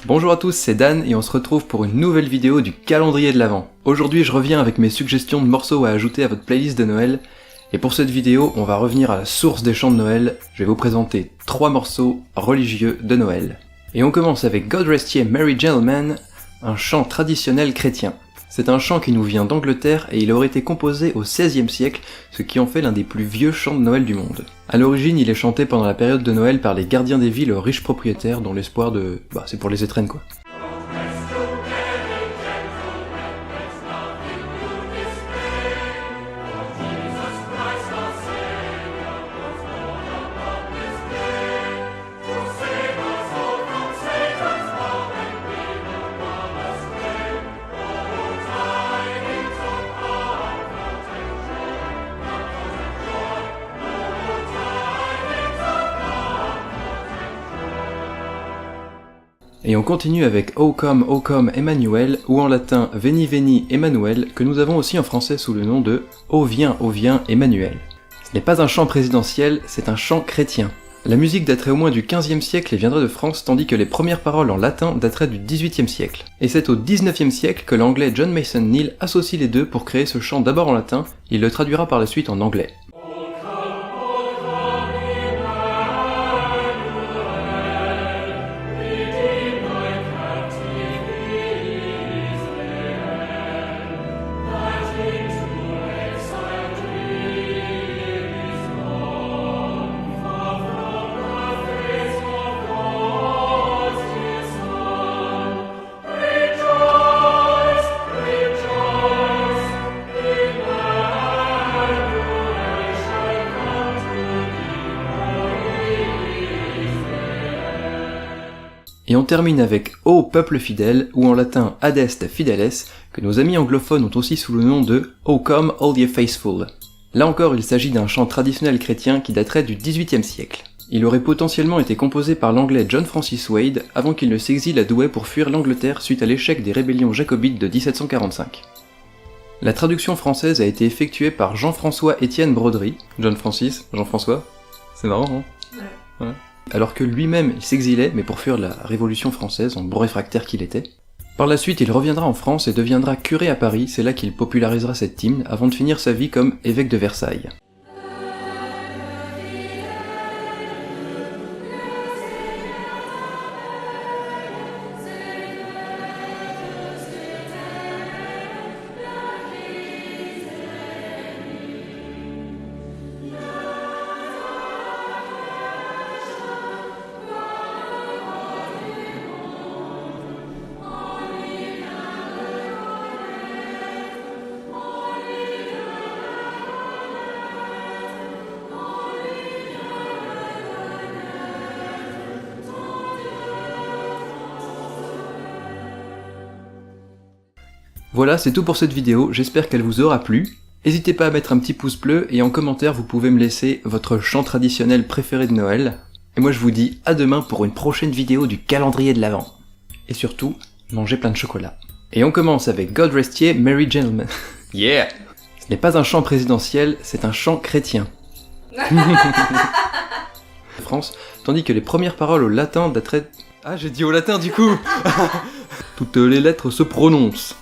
Bonjour à tous, c'est Dan et on se retrouve pour une nouvelle vidéo du calendrier de l'Avent. Aujourd'hui je reviens avec mes suggestions de morceaux à ajouter à votre playlist de Noël. Et pour cette vidéo, on va revenir à la source des chants de Noël. Je vais vous présenter 3 morceaux religieux de Noël. Et on commence avec God Rest Ye Merry Gentlemen, un chant traditionnel chrétien. C'est un chant qui nous vient d'Angleterre et il aurait été composé au XVIe siècle, ce qui en fait l'un des plus vieux chants de Noël du monde. A l'origine, il est chanté pendant la période de Noël par les gardiens des villes riches propriétaires dont l'espoir de... c'est pour les étrennes quoi. Et on continue avec O Come Emmanuel, ou en latin Veni Veni Emmanuel, que nous avons aussi en français sous le nom de O viens Emmanuel. Ce n'est pas un chant présidentiel, c'est un chant chrétien. La musique daterait au moins du XVe siècle et viendrait de France, tandis que les premières paroles en latin dateraient du XVIIIe siècle. Et c'est au XIXe siècle que l'anglais John Mason Neale associe les deux pour créer ce chant d'abord en latin, il le traduira par la suite en anglais. Et on termine avec Ô peuple fidèle, ou en latin Adeste Fideles, que nos amis anglophones ont aussi sous le nom de O Come All Ye Faithful. Là encore, il s'agit d'un chant traditionnel chrétien qui daterait du XVIIIe siècle. Il aurait potentiellement été composé par l'anglais John Francis Wade avant qu'il ne s'exile à Douai pour fuir l'Angleterre suite à l'échec des rébellions jacobites de 1745. La traduction française a été effectuée par Jean-François-Étienne Broderie. Jean-François, c'est marrant, hein? Ouais. Alors que lui-même il s'exilait, mais pour fuir la Révolution française, en bon réfractaire qu'il était. Par la suite, il reviendra en France et deviendra curé à Paris, c'est là qu'il popularisera cette hymne, avant de finir sa vie comme évêque de Versailles. Voilà, c'est tout pour cette vidéo, j'espère qu'elle vous aura plu. N'hésitez pas à mettre un petit pouce bleu et en commentaire vous pouvez me laisser votre chant traditionnel préféré de Noël. Et moi je vous dis à demain pour une prochaine vidéo du calendrier de l'Avent. Et surtout, mangez plein de chocolat. Et on commence avec God Rest Ye Merry Gentlemen. Yeah! Ce n'est pas un chant présidentiel, c'est un chant chrétien. France, tandis que les premières paroles au latin dateraient... Ah, j'ai dit au latin du coup. Toutes les lettres se prononcent.